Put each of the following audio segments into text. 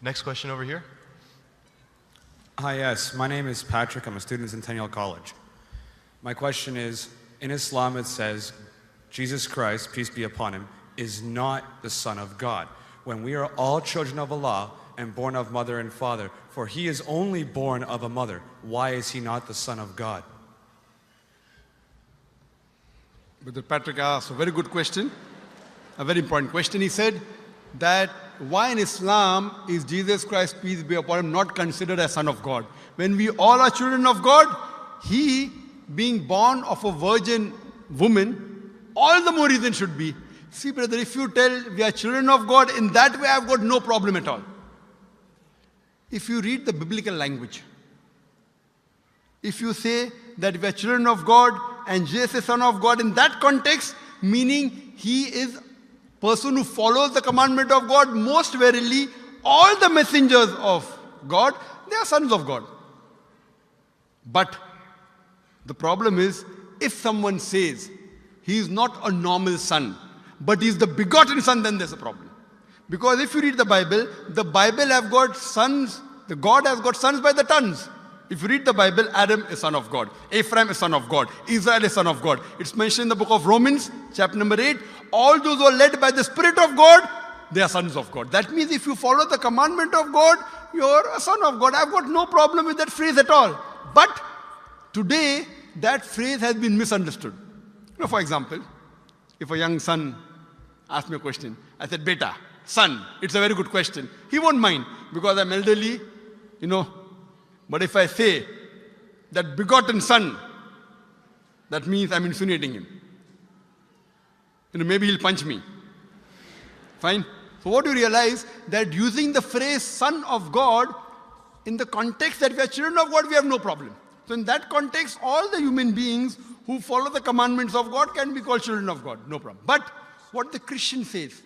Next question over here. Hi, yes. My name is Patrick. I'm a student at Centennial College. My question is, in Islam it says, Jesus Christ, peace be upon him, is not the Son of God. When we are all children of Allah and born of mother and father, for he is only born of a mother, why is he not the Son of God? Brother Patrick asked a very good question, a very important question. He said that why in Islam is Jesus Christ, peace be upon him, not considered as Son of God? When we all are children of God, he being born of a virgin woman, all the more reason should be. See, brother, if you tell we are children of God, in that way I've got no problem at all. If you read the biblical language, if you say that we are children of God and Jesus is Son of God, in that context, meaning he is person who follows the commandment of God, most verily, all the messengers of God, they are sons of God. But the problem is, if someone says he is not a normal son, but he is the begotten son, then there's a problem. Because if you read the Bible have got sons, the God has got sons by the tons. If you read the Bible, Adam is son of God, Ephraim is son of God, Israel is son of God. It's mentioned in the book of Romans, chapter number 8. All those who are led by the Spirit of God, they are sons of God. That means if you follow the commandment of God, you're a son of God. I've got no problem with that phrase at all. But today, that phrase has been misunderstood. You know, for example, if a young son asks me a question, I said, Beta, son, it's a very good question. He won't mind because I'm elderly, you know. But if I say that begotten son, that means I'm insinuating him. You know, maybe he'll punch me. Fine? So what do you realize? That using the phrase son of God, in the context that we are children of God, we have no problem. So in that context, all the human beings who follow the commandments of God can be called children of God. No problem. But what the Christian says,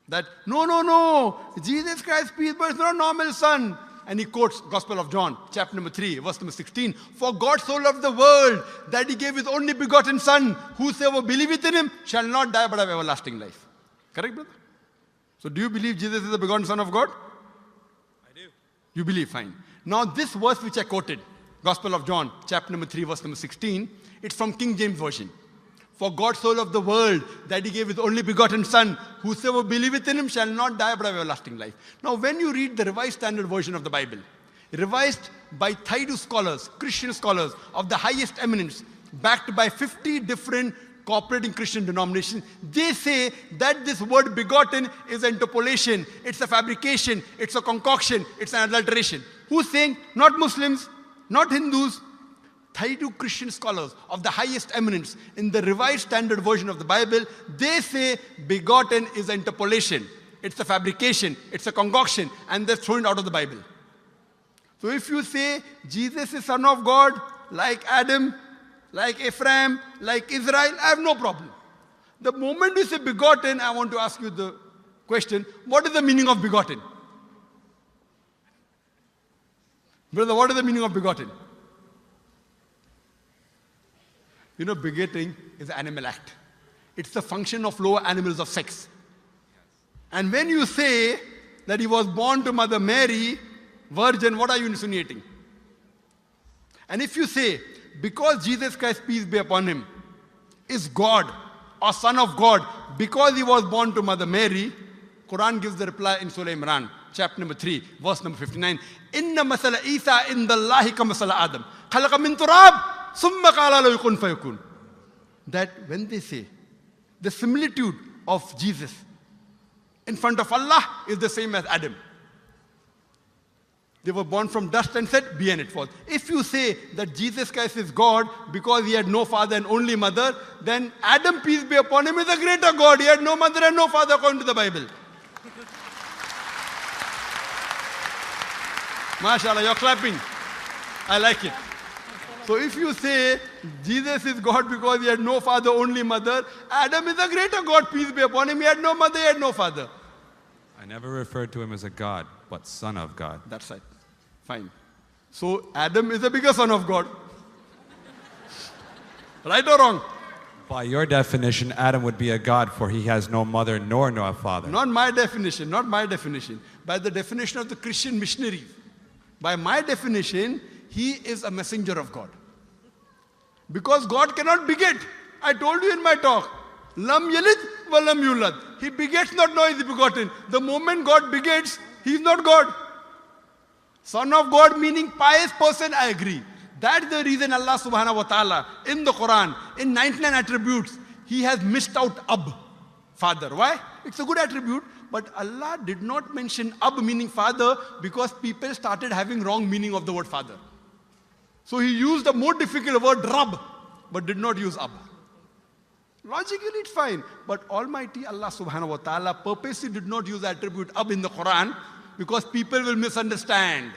that no, Jesus Christ, peace, but it's not a normal son. And he quotes Gospel of John, chapter number 3, verse number 16. For God so loved the world that he gave his only begotten son. Whosoever believeth in him shall not die but have everlasting life. Correct, brother? So do you believe Jesus is the begotten son of God? I do. You believe, fine. Now this verse which I quoted, Gospel of John, chapter number 3, verse number 16, it's from King James Version. For God so loved the world that he gave his only begotten son. Whosoever believeth in him shall not die but have everlasting life. Now when you read the Revised Standard Version of the Bible, revised by Thaidu scholars, Christian scholars of the highest eminence, backed by 50 different cooperating Christian denominations, they say that this word begotten is an interpolation, it's a fabrication, it's a concoction, it's an adulteration. Who's saying? Not Muslims, not Hindus, Thaidu Christian scholars of the highest eminence in the Revised Standard Version of the Bible, they say begotten is an interpolation. It's a fabrication, it's a concoction, and they're thrown out of the Bible. So if you say Jesus is Son of God, like Adam, like Ephraim, like Israel, I have no problem. The moment you say begotten, I want to ask you the question, what is the meaning of begotten? Brother, what is the meaning of begotten? You know, begetting is an animal act. It's the function of lower animals of sex. And when you say that he was born to Mother Mary, virgin, what are you insinuating? And if you say, because Jesus Christ, peace be upon him, is God or Son of God, because he was born to Mother Mary, Quran gives the reply in Surah Imran, chapter number 3, verse number 59. Inna masala Isa indallahi ka masala Adam. Khalaqa min turab. That when they say the similitude of Jesus in front of Allah is the same as Adam. They were born from dust and said, be and it was. If you say that Jesus Christ is God because he had no father and only mother, then Adam, peace be upon him, is a greater God. He had no mother and no father according to the Bible. MashaAllah, you're clapping. I like it. So if you say Jesus is God because he had no father, only mother, Adam is a greater God, peace be upon him. He had no mother, he had no father. I never referred to him as a God, but Son of God. That's right. Fine. So Adam is a bigger son of God. Right or wrong? By your definition, Adam would be a god, for he has no mother nor no father. Not my definition, not my definition. By the definition of the Christian missionaries. By my definition, he is a messenger of God. Because God cannot beget. I told you in my talk. Lam yalid wa lam yulad. He begets not, nor is he begotten. The moment God begets, he is not God. Son of God meaning pious person, I agree. That's the reason Allah subhanahu wa ta'ala in the Quran, in 99 attributes, he has missed out Ab, father. Why? It's a good attribute, but Allah did not mention Ab meaning father because people started having wrong meaning of the word father. So he used a more difficult word Rab, but did not use Ab. Logically it's fine, but Almighty Allah subhanahu wa ta'ala purposely did not use the attribute Ab in the Quran because people will misunderstand.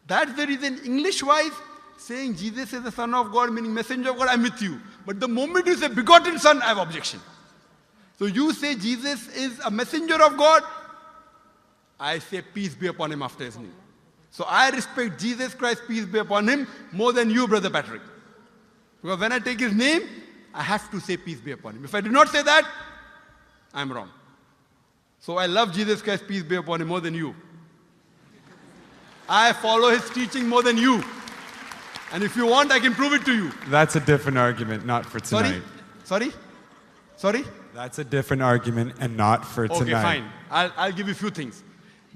That's the reason English-wise, saying Jesus is the Son of God, meaning messenger of God, I'm with you. But the moment you say begotten Son, I have objection. So you say Jesus is a messenger of God, I say peace be upon him after his name. So I respect Jesus Christ, peace be upon him, more than you, Brother Patrick. Because when I take his name, I have to say peace be upon him. If I do not say that, I'm wrong. So I love Jesus Christ, peace be upon him, more than you. I follow his teaching more than you. And if you want, I can prove it to you. That's a different argument, not for tonight. Sorry? That's a different argument and not for tonight. Okay, fine. I'll give you a few things.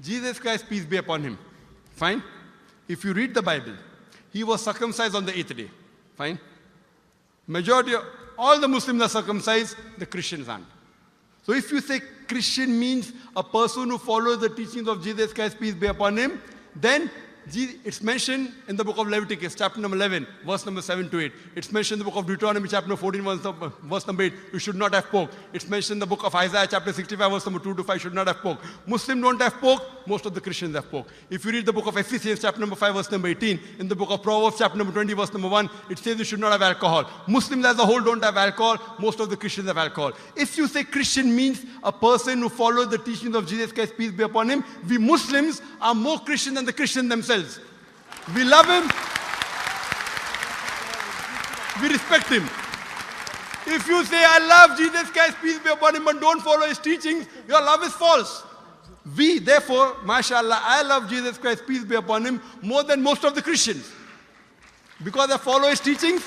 Jesus Christ, peace be upon him. Fine? If you read the Bible, he was circumcised on the 8th day. Fine? Majority of all the Muslims are circumcised, the Christians aren't. So if you say Christian means a person who follows the teachings of Jesus Christ, peace be upon him, then it's mentioned in the book of Leviticus, chapter number 11, verse number 7 to 8. It's mentioned in the book of Deuteronomy, chapter number 14, verse number 8, you should not have pork. It's mentioned in the book of Isaiah, chapter 65, verse number 2 to 5, should not have pork. Muslims don't have pork, most of the Christians have pork. If you read the book of Ephesians, chapter number 5, verse number 18, in the book of Proverbs, chapter number 20, verse number 1, it says you should not have alcohol. Muslims as a whole don't have alcohol, most of the Christians have alcohol. If you say Christian means a person who follows the teachings of Jesus Christ, peace be upon him, we Muslims are more Christian than the Christians themselves. We love him. We respect him. If you say, I love Jesus Christ, peace be upon him, but don't follow his teachings, your love is false. We, therefore, mashallah, I love Jesus Christ, peace be upon him, more than most of the Christians. Because I follow his teachings,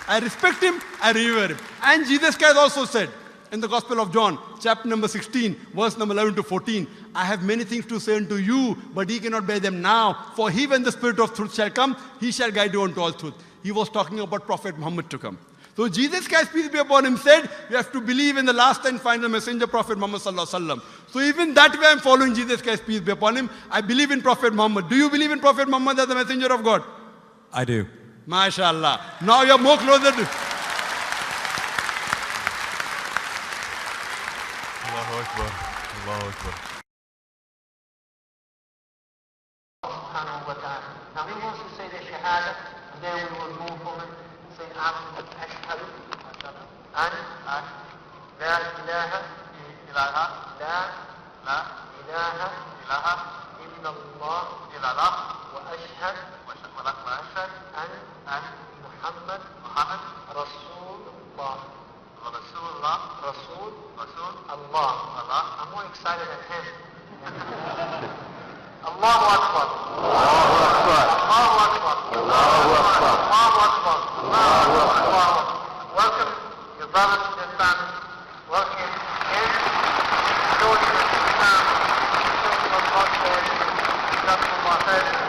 I respect him, I revere him. And Jesus Christ also said, in the Gospel of John, chapter number 16, verse number 11 to 14, I have many things to say unto you, but ye cannot bear them now. For he, when the Spirit of truth shall come, he shall guide you unto all truth. He was talking about Prophet Muhammad to come. So Jesus Christ, peace be upon him, said, you have to believe in the last and final messenger, Prophet Muhammad sallallahu alaihi wasallam. So even that way I'm following Jesus Christ, peace be upon him. I believe in Prophet Muhammad. Do you believe in Prophet Muhammad as the messenger of God? I do. MashaAllah. Now you're more closer to... Allahu Akbar. Allahu Akbar. Subhanahu wa ta'ala. Now he wants to say the Shahada, and then we will move on and say Ashhadu an la ilaha illallah wa ashhad an Muhammad Rasul Allah. I'm more excited than him. Allahu Akbar. Allahu Akbar. Allahu Akbar. Allahu Akbar. Allahu Akbar. Welcome your brothers and your families. Welcome in. Showing us Islam. Showing us God says.